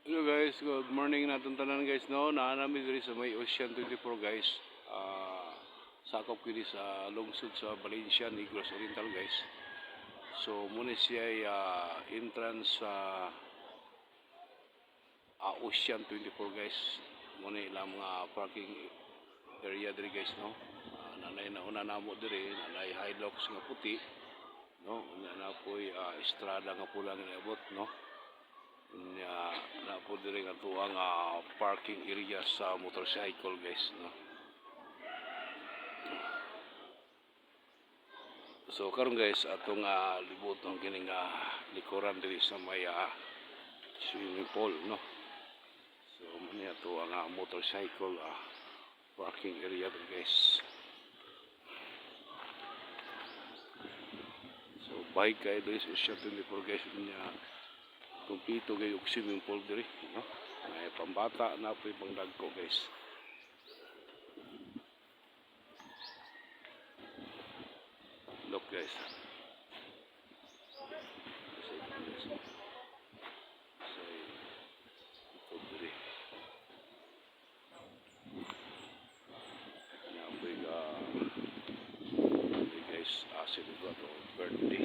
Hello guys, good morning natin tanan guys no. Naanami diri sa may Ocean 24 guys. Sakop kini sa lungsod sa Valencia, Negros Oriental guys. So muna siya entrance sa Ocean 24 guys. Muna ilang mga parking area diri guys no. Nanay na una namo diri, nanay Hilux nga puti no. Na po'y estrada nga pula nga abot no. Na po diri nga tuang parking area sa motorcycle guys no. So karon guys atong libot ng kining likuran diri sa may swimming pool no. So muni ato ang motorcycle parking area diri guys. So bike kay diri sa Ocean 24 guys niya kumpleto gay og swimming pool diri no. May pambata na po pang dagko guys. Look guys. So ito diri. Na po guys celebrate birthday.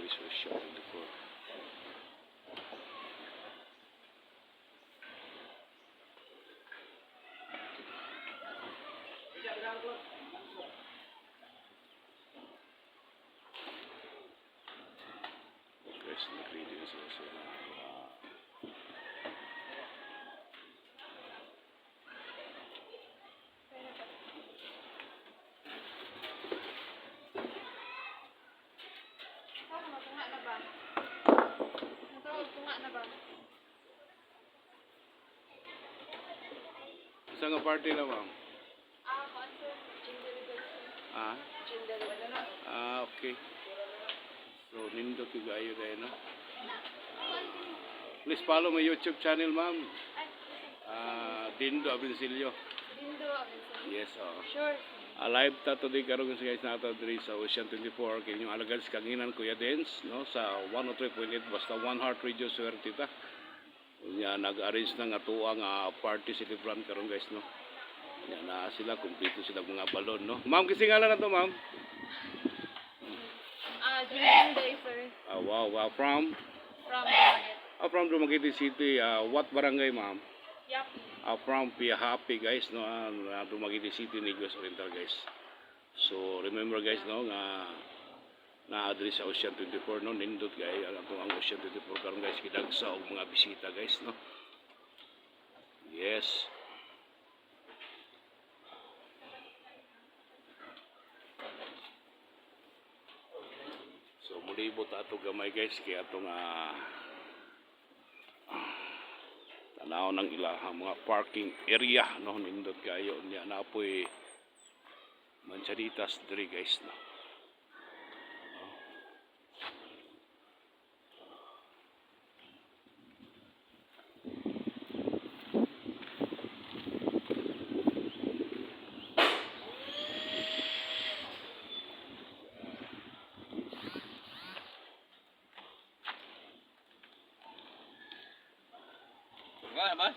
Social before. Guys, nag-ready na sila sa Saan nga party na ma'am? Concert. Okay. So, nindot yung gayo kayo, no? Please follow my YouTube channel, ma'am. Dindo Abencillo. Dindo Abencillo. Yes, Sure. Live ta today karon guys nato diri sa Ocean 24 kay yung alagad sa kanginan Kuya Dance no sa 103.8 basta One Heart Radio swerte ta. Nya nag-arrange na nga tuang party celebrant karon guys no. Nya na sila kumpleto sila mga balon no. Ma'am kasi ngalan na to ma'am? Julian Day, sir. Wow. From Dumaguete. From Dumaguete City. What barangay ma'am? Yapi. From Piahapi guys no, Dumaguete City, Negros Oriental guys. So remember guys no nga na-address sa Ocean 24 no, nindot guys ang Ocean 24 karon guys kidagsa og mga bisita guys no. Yes. So mulibot ato gamay guys kay atong tanaw ng ilahang mga parking area no, nindot kayo niya na po'y manchaditas diri guys no. Ba?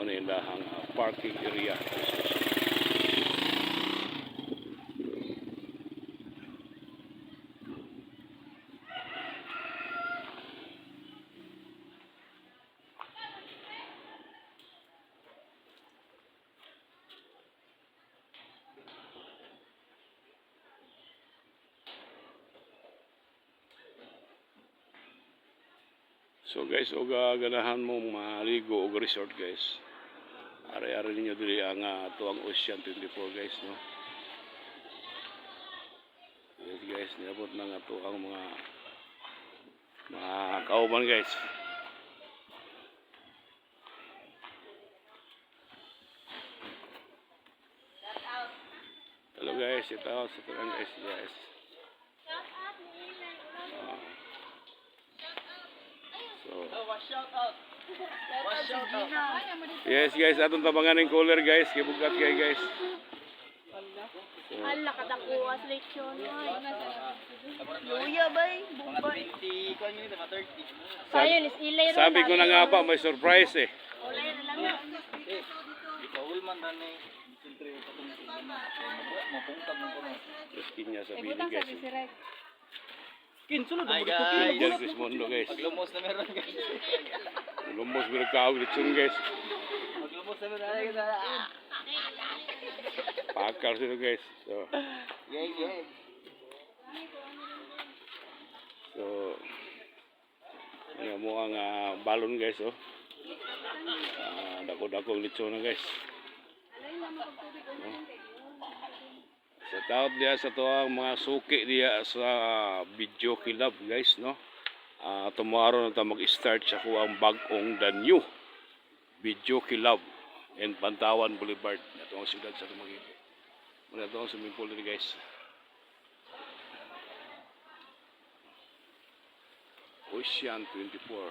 Ano yung lahang parking area. So guys, og ganahan mo maligo og resort guys. Ari-ari ninyo diri ang tuang Ocean 24 guys no. Yes guys, niabot na nga tuang mga kauban guys. Hello guys, ito sa tulang guys, yes. Ah. So, yes guys, atong tabangan ng cooler guys, kibugat kay guys. So, Ala, katakuwas leksyon. Luya bay, bumbay. Sayo, is ilay ron. sabi ko na nga ba, may surprise eh. Ulay na lang. Just kinya sa Ay, bili butang guys. sabi si Rex. Ay Diyan Chris Mondo guys. Maglumos na meron guys. Lumos berkaw litsun guys. Maglumos na meron guys. Pakar sila guys. So, Yeah. so ano mo ang balon guys oh. Dako-dako ang litsun na guys. Shout out dia sa tuwang mga suki dia sa Video Kilab guys no. Tomorrow na ta mag-start sa kuang bag-ong the new Video Kilab in Pantawan Boulevard. Ito ang siyudad sa Dumaguete. Muna ito ang swimming pool nila guys. Ocean 24.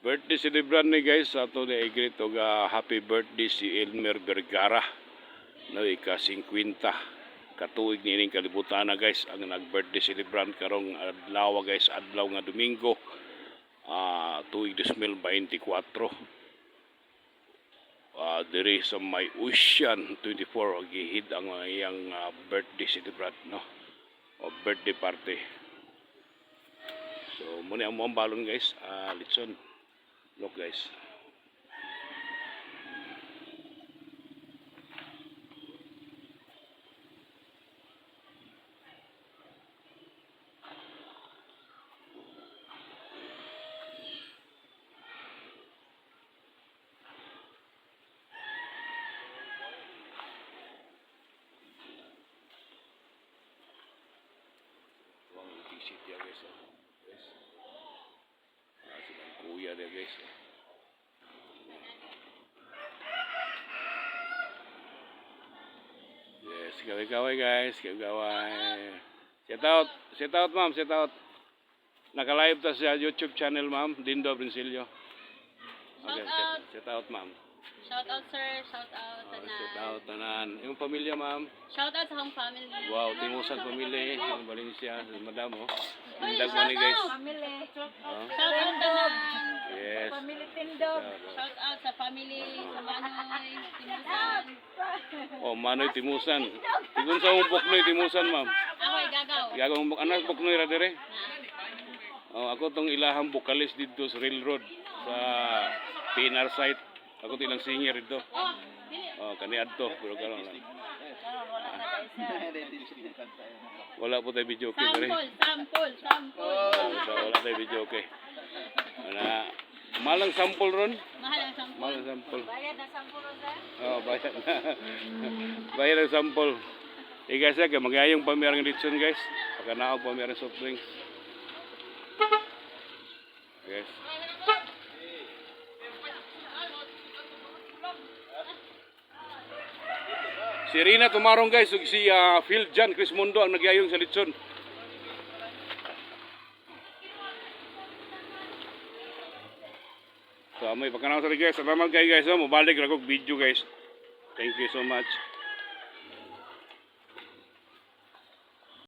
Birthday celebration ni guys sa ato ni greet og happy birthday si Elmer Vergara. No ika-50 katuig nining kalibutan na guys ang nag-birthday celebrant karong adlaw guys adlaw nga Domingo tuig 2024. Diri sa may Ocean 24 gihid ang iyang birthday celebrant no o birthday party. So muna ang mga balon guys litson. Look guys. Tuang itisip dia guys. Guys. Silang kuya dia guys. Yes, kaway-kaway guys, kaway. Shout out ma'am, shout out. Naka-live ta sa YouTube channel ma'am, Dindo Brincilio. Okay, Shout out. shout out ma'am. Shout out sir, shout out tanan. Shout out tanan. Yung pamilya ma'am. Shout out sa akong family. Wow, Timusan pamilya, yung Valencia, madam oh. Uy, Indag man ni guys. Family. Oh. Shout out tanan. Yes. Family Tindog. Shout out sa family sa Manoy, Timusan. Oh, Manoy Timusan. Tigun sa umpok noy Timusan ma'am. Ako'y gagaw. Gagawang umpok anak umpok noy ra dire. Oh, ako tong ilahang vokalist dito sa railroad sa PNR site. Ako tilang singer dito. Oh, dili. Oh, kani adto pero karon lang. Wala po tayo video okay dire. Sample. Wala tayo video okay. Ana, malang sample ron. Mahal ang sample. Malang sample. Bayad na sampuro sir. Oh, bayad na. Bayad ang sample. Guys, kaya magyayong pamirang litson guys. Pagkanaog pamirang soft drinks. Guys. Si Rina tumarong guys, ug si Phil Jan Chris Mondo ang nagyayong sa litson. So, may pagkanaw sa guys. Salamat kayo guys. Mabalik ra kog video guys. Thank you so much.